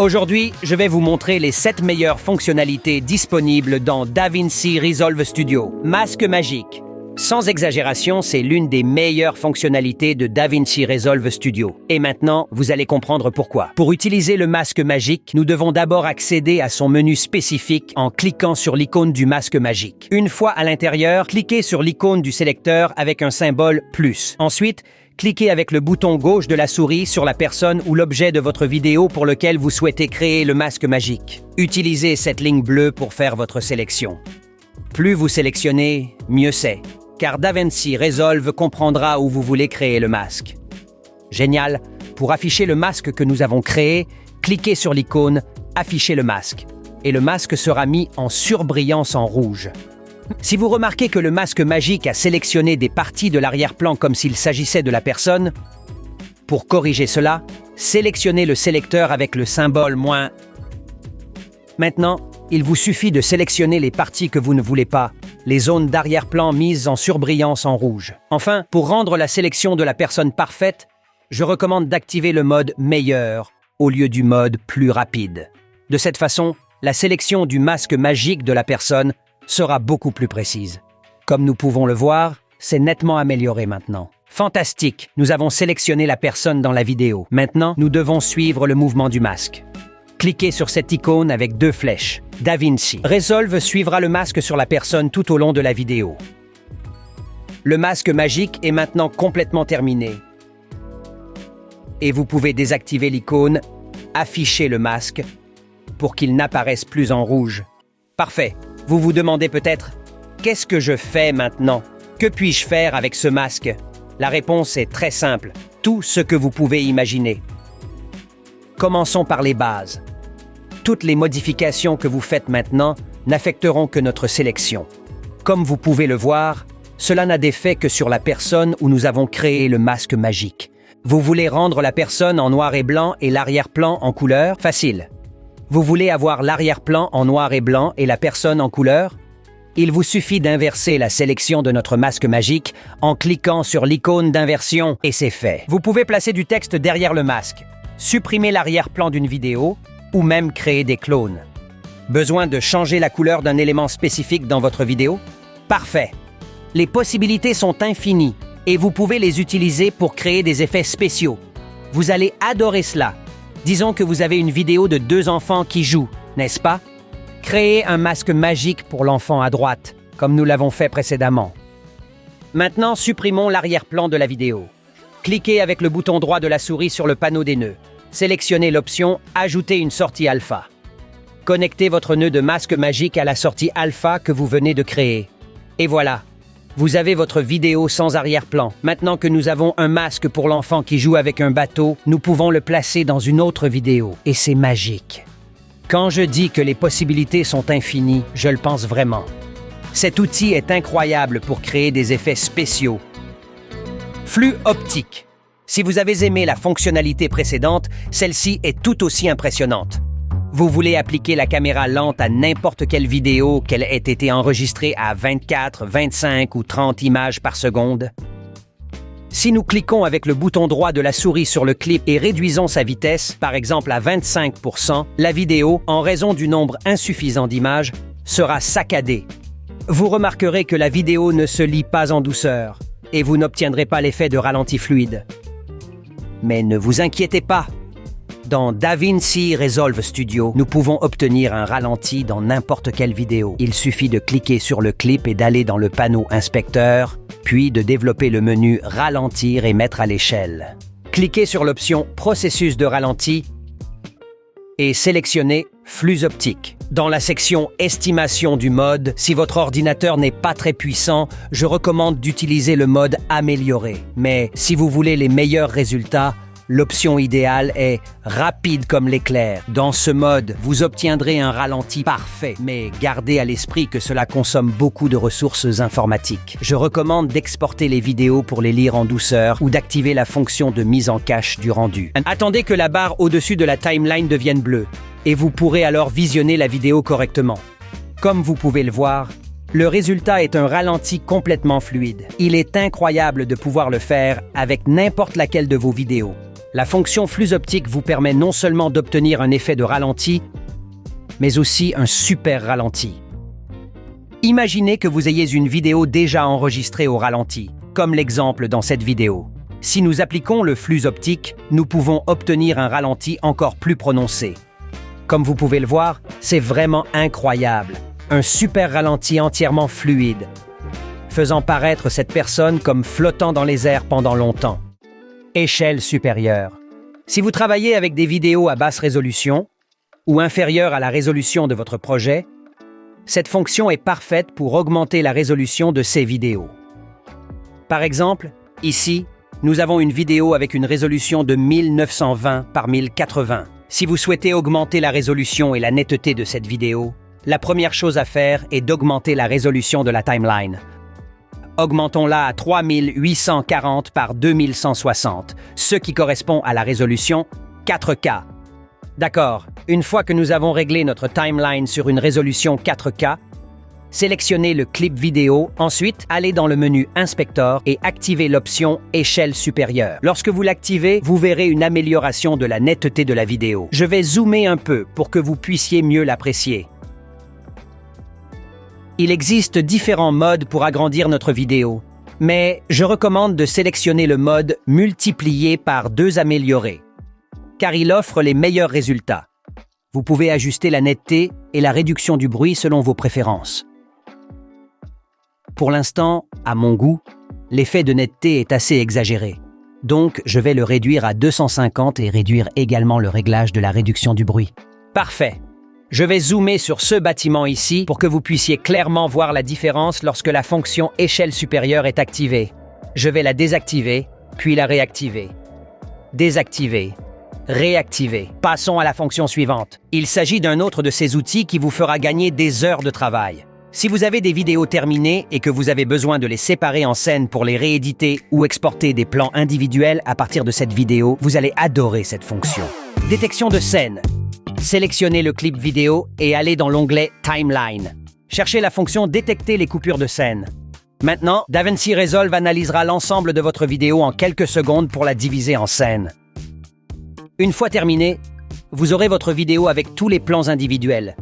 Aujourd'hui, je vais vous montrer les 7 meilleures fonctionnalités disponibles dans DaVinci Resolve Studio. Masque magique. Sans exagération, c'est l'une des meilleures fonctionnalités de DaVinci Resolve Studio. Et maintenant, vous allez comprendre pourquoi. Pour utiliser le masque magique, nous devons d'abord accéder à son menu spécifique en cliquant sur l'icône du masque magique. Une fois à l'intérieur, cliquez sur l'icône du sélecteur avec un symbole plus. Ensuite, cliquez avec le bouton gauche de la souris sur la personne ou l'objet de votre vidéo pour lequel vous souhaitez créer le masque magique. Utilisez cette ligne bleue pour faire votre sélection. Plus vous sélectionnez, mieux c'est, car DaVinci Resolve comprendra où vous voulez créer le masque. Génial! Pour afficher le masque que nous avons créé, cliquez sur l'icône « Afficher le masque » et le masque sera mis en surbrillance en rouge. Si vous remarquez que le masque magique a sélectionné des parties de l'arrière-plan comme s'il s'agissait de la personne, pour corriger cela, sélectionnez le sélecteur avec le symbole -. Maintenant, il vous suffit de sélectionner les parties que vous ne voulez pas, les zones d'arrière-plan mises en surbrillance en rouge. Enfin, pour rendre la sélection de la personne parfaite, je recommande d'activer le mode meilleur au lieu du mode plus rapide. De cette façon, la sélection du masque magique de la personne sera beaucoup plus précise. Comme nous pouvons le voir, c'est nettement amélioré maintenant. Fantastique, nous avons sélectionné la personne dans la vidéo. Maintenant, nous devons suivre le mouvement du masque. Cliquez sur cette icône avec 2 flèches. DaVinci Resolve suivra le masque sur la personne tout au long de la vidéo. Le masque magique est maintenant complètement terminé. Et vous pouvez désactiver l'icône « Afficher le masque » pour qu'il n'apparaisse plus en rouge. Parfait. Vous vous demandez peut-être « Qu'est-ce que je fais maintenant? Que puis-je faire avec ce masque ?» La réponse est très simple. Tout ce que vous pouvez imaginer. Commençons par les bases. Toutes les modifications que vous faites maintenant n'affecteront que notre sélection. Comme vous pouvez le voir, cela n'a d'effet que sur la personne où nous avons créé le masque magique. Vous voulez rendre la personne en noir et blanc et l'arrière-plan en couleur? Facile. Vous voulez avoir l'arrière-plan en noir et blanc et la personne en couleur? Il vous suffit d'inverser la sélection de notre masque magique en cliquant sur l'icône d'inversion et c'est fait. Vous pouvez placer du texte derrière le masque, supprimer l'arrière-plan d'une vidéo ou même créer des clones. Besoin de changer la couleur d'un élément spécifique dans votre vidéo? Parfait! Les possibilités sont infinies et vous pouvez les utiliser pour créer des effets spéciaux. Vous allez adorer cela. Disons que vous avez une vidéo de 2 enfants qui jouent, n'est-ce pas? Créez un masque magique pour l'enfant à droite, comme nous l'avons fait précédemment. Maintenant, supprimons l'arrière-plan de la vidéo. Cliquez avec le bouton droit de la souris sur le panneau des nœuds. Sélectionnez l'option « Ajouter une sortie alpha ». Connectez votre nœud de masque magique à la sortie alpha que vous venez de créer. Et voilà, vous avez votre vidéo sans arrière-plan. Maintenant que nous avons un masque pour l'enfant qui joue avec un bateau, nous pouvons le placer dans une autre vidéo. Et c'est magique. Quand je dis que les possibilités sont infinies, je le pense vraiment. Cet outil est incroyable pour créer des effets spéciaux. Flux optique. Si vous avez aimé la fonctionnalité précédente, celle-ci est tout aussi impressionnante. Vous voulez appliquer la caméra lente à n'importe quelle vidéo qu'elle ait été enregistrée à 24, 25 ou 30 images par seconde? Si nous cliquons avec le bouton droit de la souris sur le clip et réduisons sa vitesse, par exemple à 25%, la vidéo, en raison du nombre insuffisant d'images, sera saccadée. Vous remarquerez que la vidéo ne se lit pas en douceur et vous n'obtiendrez pas l'effet de ralenti fluide. Mais ne vous inquiétez pas. Dans DaVinci Resolve Studio, nous pouvons obtenir un ralenti dans n'importe quelle vidéo. Il suffit de cliquer sur le clip et d'aller dans le panneau Inspecteur, puis de développer le menu Ralentir et mettre à l'échelle. Cliquez sur l'option Processus de ralenti et sélectionnez Flux optique. Dans la section Estimation du mode, si votre ordinateur n'est pas très puissant, je recommande d'utiliser le mode Amélioré. Mais si vous voulez les meilleurs résultats, l'option idéale est rapide comme l'éclair. Dans ce mode, vous obtiendrez un ralenti parfait, mais gardez à l'esprit que cela consomme beaucoup de ressources informatiques. Je recommande d'exporter les vidéos pour les lire en douceur ou d'activer la fonction de mise en cache du rendu. Attendez que la barre au-dessus de la timeline devienne bleue, et vous pourrez alors visionner la vidéo correctement. Comme vous pouvez le voir, le résultat est un ralenti complètement fluide. Il est incroyable de pouvoir le faire avec n'importe laquelle de vos vidéos. La fonction flux optique vous permet non seulement d'obtenir un effet de ralenti, mais aussi un super ralenti. Imaginez que vous ayez une vidéo déjà enregistrée au ralenti, comme l'exemple dans cette vidéo. Si nous appliquons le flux optique, nous pouvons obtenir un ralenti encore plus prononcé. Comme vous pouvez le voir, c'est vraiment incroyable. Un super ralenti entièrement fluide, faisant paraître cette personne comme flottant dans les airs pendant longtemps. Échelle supérieure. Si vous travaillez avec des vidéos à basse résolution ou inférieures à la résolution de votre projet, cette fonction est parfaite pour augmenter la résolution de ces vidéos. Par exemple, ici, nous avons une vidéo avec une résolution de 1920 par 1080. Si vous souhaitez augmenter la résolution et la netteté de cette vidéo, la première chose à faire est d'augmenter la résolution de la timeline. Augmentons-la à 3840 par 2160, ce qui correspond à la résolution 4K. D'accord, une fois que nous avons réglé notre timeline sur une résolution 4K, sélectionnez le clip vidéo, ensuite allez dans le menu Inspector et activez l'option Échelle supérieure. Lorsque vous l'activez, vous verrez une amélioration de la netteté de la vidéo. Je vais zoomer un peu pour que vous puissiez mieux l'apprécier. Il existe différents modes pour agrandir notre vidéo, mais je recommande de sélectionner le mode Multiplier par 2 amélioré, car il offre les meilleurs résultats. Vous pouvez ajuster la netteté et la réduction du bruit selon vos préférences. Pour l'instant, à mon goût, l'effet de netteté est assez exagéré. Donc, je vais le réduire à 250 et réduire également le réglage de la réduction du bruit. Parfait. Je vais zoomer sur ce bâtiment ici pour que vous puissiez clairement voir la différence lorsque la fonction échelle supérieure est activée. Je vais la désactiver, puis la réactiver. Désactiver. Réactiver. Passons à la fonction suivante. Il s'agit d'un autre de ces outils qui vous fera gagner des heures de travail. Si vous avez des vidéos terminées et que vous avez besoin de les séparer en scènes pour les rééditer ou exporter des plans individuels à partir de cette vidéo, vous allez adorer cette fonction. Détection de scène. Sélectionnez le clip vidéo et allez dans l'onglet Timeline. Cherchez la fonction Détecter les coupures de scène. Maintenant, DaVinci Resolve analysera l'ensemble de votre vidéo en quelques secondes pour la diviser en scènes. Une fois terminé, vous aurez votre vidéo avec tous les plans individuels.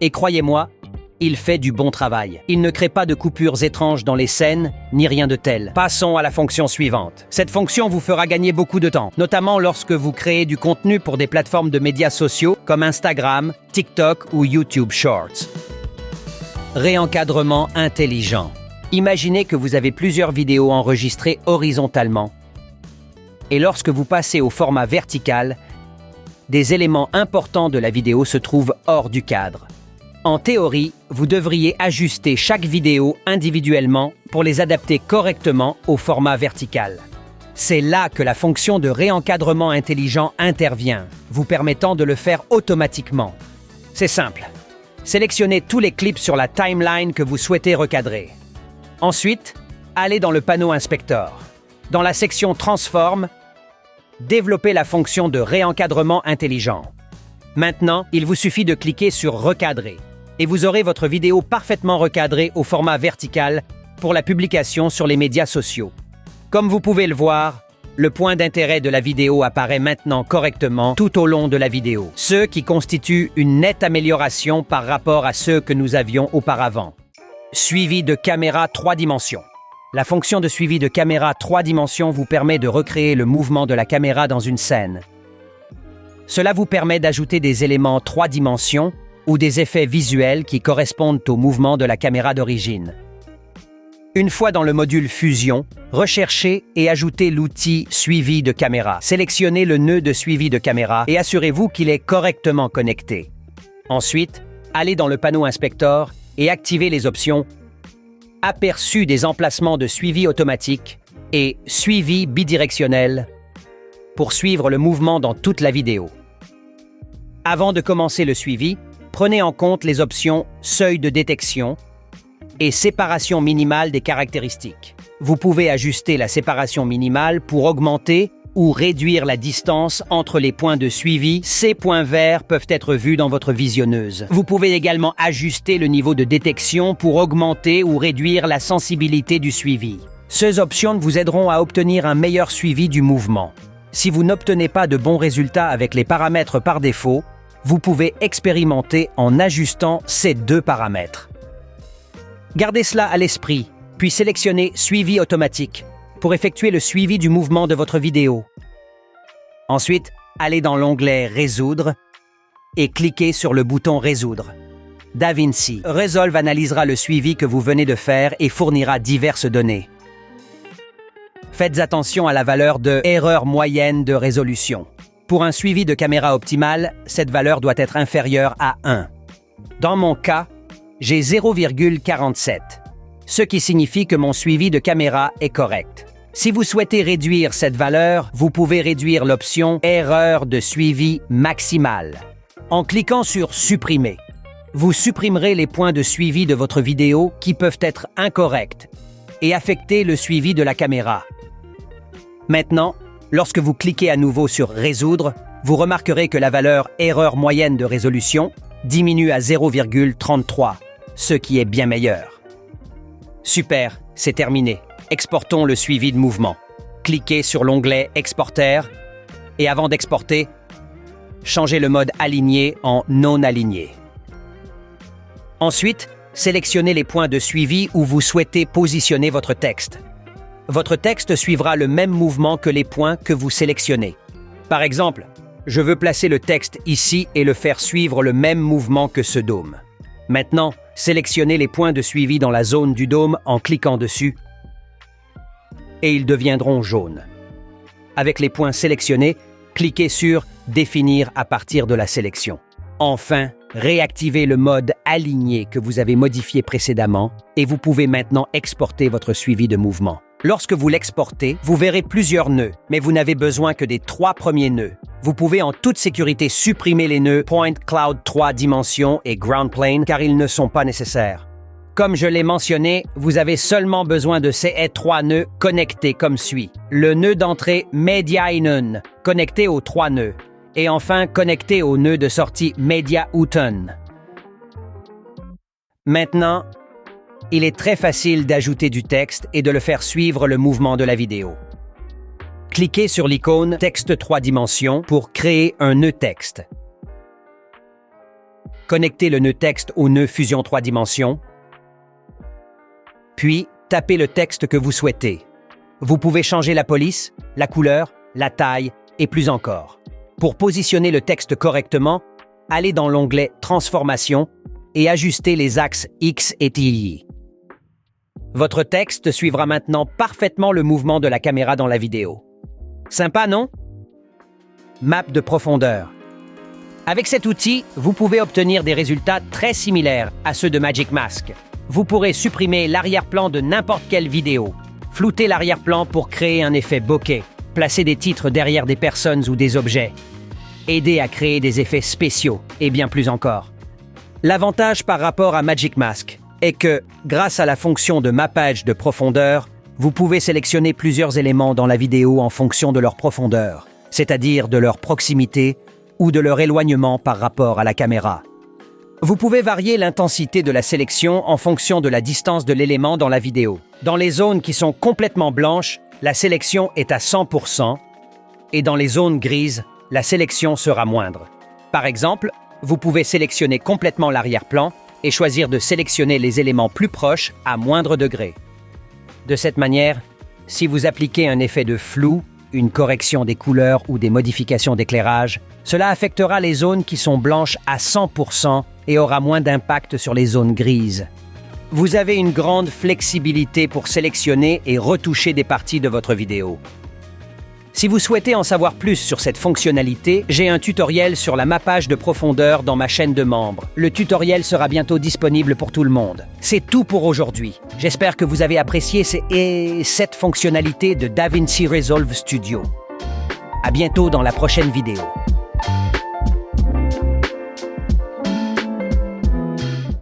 Et croyez-moi, il fait du bon travail. Il ne crée pas de coupures étranges dans les scènes, ni rien de tel. Passons à la fonction suivante. Cette fonction vous fera gagner beaucoup de temps, notamment lorsque vous créez du contenu pour des plateformes de médias sociaux comme Instagram, TikTok ou YouTube Shorts. Réencadrement intelligent. Imaginez que vous avez plusieurs vidéos enregistrées horizontalement. Et lorsque vous passez au format vertical, des éléments importants de la vidéo se trouvent hors du cadre. En théorie, vous devriez ajuster chaque vidéo individuellement pour les adapter correctement au format vertical. C'est là que la fonction de réencadrement intelligent intervient, vous permettant de le faire automatiquement. C'est simple. Sélectionnez tous les clips sur la timeline que vous souhaitez recadrer. Ensuite, allez dans le panneau Inspector. Dans la section Transform, développez la fonction de réencadrement intelligent. Maintenant, il vous suffit de cliquer sur Recadrer et vous aurez votre vidéo parfaitement recadrée au format vertical pour la publication sur les médias sociaux. Comme vous pouvez le voir, le point d'intérêt de la vidéo apparaît maintenant correctement tout au long de la vidéo, ce qui constitue une nette amélioration par rapport à ceux que nous avions auparavant. Suivi de caméra 3 dimensions. La fonction de suivi de caméra 3 dimensions vous permet de recréer le mouvement de la caméra dans une scène. Cela vous permet d'ajouter des éléments 3 dimensions ou des effets visuels qui correspondent au mouvement de la caméra d'origine. Une fois dans le module Fusion, recherchez et ajoutez l'outil Suivi de caméra. Sélectionnez le nœud de suivi de caméra et assurez-vous qu'il est correctement connecté. Ensuite, allez dans le panneau Inspector et activez les options Aperçu des emplacements de suivi automatique et Suivi bidirectionnel pour suivre le mouvement dans toute la vidéo. Avant de commencer le suivi, prenez en compte les options Seuil de détection et Séparation minimale des caractéristiques. Vous pouvez ajuster la séparation minimale pour augmenter ou réduire la distance entre les points de suivi. Ces points verts peuvent être vus dans votre visionneuse. Vous pouvez également ajuster le niveau de détection pour augmenter ou réduire la sensibilité du suivi. Ces options vous aideront à obtenir un meilleur suivi du mouvement. Si vous n'obtenez pas de bons résultats avec les paramètres par défaut, vous pouvez expérimenter en ajustant ces deux paramètres. Gardez cela à l'esprit, puis sélectionnez « Suivi automatique » pour effectuer le suivi du mouvement de votre vidéo. Ensuite, allez dans l'onglet « Résoudre » et cliquez sur le bouton « Résoudre ». DaVinci Resolve analysera le suivi que vous venez de faire et fournira diverses données. Faites attention à la valeur de « Erreur moyenne de résolution ». Pour un suivi de caméra optimal, cette valeur doit être inférieure à 1. Dans mon cas, j'ai 0,47, ce qui signifie que mon suivi de caméra est correct. Si vous souhaitez réduire cette valeur, vous pouvez réduire l'option « Erreur de suivi maximale » en cliquant sur « Supprimer ». Vous supprimerez les points de suivi de votre vidéo qui peuvent être incorrects et affecter le suivi de la caméra. Maintenant, lorsque vous cliquez à nouveau sur « Résoudre », vous remarquerez que la valeur « Erreur moyenne de résolution » diminue à 0,33, ce qui est bien meilleur. Super, c'est terminé. Exportons le suivi de mouvement. Cliquez sur l'onglet « Exporter » et avant d'exporter, changez le mode « Aligné » en « Non aligné ». Ensuite, sélectionnez les points de suivi où vous souhaitez positionner votre texte. Votre texte suivra le même mouvement que les points que vous sélectionnez. Par exemple, je veux placer le texte ici et le faire suivre le même mouvement que ce dôme. Maintenant, sélectionnez les points de suivi dans la zone du dôme en cliquant dessus et ils deviendront jaunes. Avec les points sélectionnés, cliquez sur « Définir à partir de la sélection ». Enfin, réactivez le mode « Aligné » que vous avez modifié précédemment et vous pouvez maintenant exporter votre suivi de mouvement. Lorsque vous l'exportez, vous verrez plusieurs nœuds, mais vous n'avez besoin que des 3 premiers nœuds. Vous pouvez en toute sécurité supprimer les nœuds Point Cloud 3 dimensions et Ground Plane car ils ne sont pas nécessaires. Comme je l'ai mentionné, vous avez seulement besoin de ces 3 nœuds connectés comme suit. Le nœud d'entrée Mediainen, connecté aux 3 nœuds. Et enfin connecté au nœud de sortie Mediauten. Maintenant, il est très facile d'ajouter du texte et de le faire suivre le mouvement de la vidéo. Cliquez sur l'icône Texte 3 dimensions pour créer un nœud texte. Connectez le nœud texte au nœud Fusion 3 dimensions, puis tapez le texte que vous souhaitez. Vous pouvez changer la police, la couleur, la taille et plus encore. Pour positionner le texte correctement, allez dans l'onglet Transformation et ajustez les axes X et Y. Votre texte suivra maintenant parfaitement le mouvement de la caméra dans la vidéo. Sympa, non? Map de profondeur. Avec cet outil, vous pouvez obtenir des résultats très similaires à ceux de Magic Mask. Vous pourrez supprimer l'arrière-plan de n'importe quelle vidéo, flouter l'arrière-plan pour créer un effet bokeh, placer des titres derrière des personnes ou des objets, aider à créer des effets spéciaux et bien plus encore. L'avantage par rapport à Magic Mask est que, grâce à la fonction de mappage de profondeur, vous pouvez sélectionner plusieurs éléments dans la vidéo en fonction de leur profondeur, c'est-à-dire de leur proximité ou de leur éloignement par rapport à la caméra. Vous pouvez varier l'intensité de la sélection en fonction de la distance de l'élément dans la vidéo. Dans les zones qui sont complètement blanches, la sélection est à 100% et dans les zones grises, la sélection sera moindre. Par exemple, vous pouvez sélectionner complètement l'arrière-plan et choisir de sélectionner les éléments plus proches à moindre degré. De cette manière, si vous appliquez un effet de flou, une correction des couleurs ou des modifications d'éclairage, cela affectera les zones qui sont blanches à 100% et aura moins d'impact sur les zones grises. Vous avez une grande flexibilité pour sélectionner et retoucher des parties de votre vidéo. Si vous souhaitez en savoir plus sur cette fonctionnalité, j'ai un tutoriel sur la mappage de profondeur dans ma chaîne de membres. Le tutoriel sera bientôt disponible pour tout le monde. C'est tout pour aujourd'hui. J'espère que vous avez apprécié cette fonctionnalité de DaVinci Resolve Studio. À bientôt dans la prochaine vidéo.